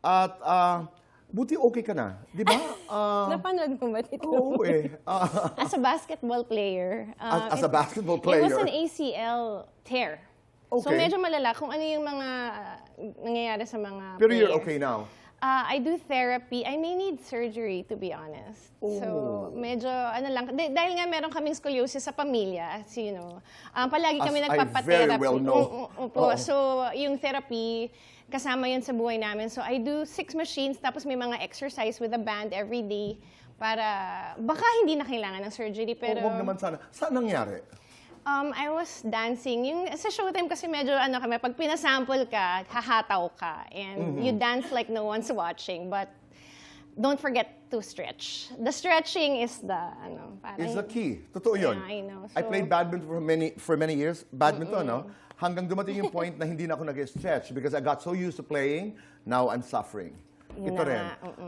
At buti okay ka na, di ba? Napanood ko ba dito? Oo eh. As a basketball player. As a basketball It player. was an ACL tear. So Okay. medyo malala kung ano yung mga nangyayari sa mga Pero you're players. okay now. I do therapy. I may need surgery, to be honest. So, medyo, ano lang, dahil nga meron kaming scoliosis sa pamilya, as you know, palagi kami As I nagpapatherapy. very well know. Opo. So, yung therapy, kasama yun sa buhay namin. So, I do 6 machines, tapos may mga exercise with a band every day para, baka hindi na kailangan ng surgery, pero... Huwag naman sana. Saan nangyari? I was dancing. Yung sa Showtime kasi medyo ano kami, pag pinasample ka, hahataw ka. And you dance like no one's watching. But don't forget to stretch. The stretching is the, ano, parang... Is the key. Totoo yun. Yeah, I know. I So- played badminton for many years. Badminton, no? Hanggang dumating yung point na hindi na ako nag-stretch because I got so used to playing, now I'm suffering. Yun Ito na rin. nga,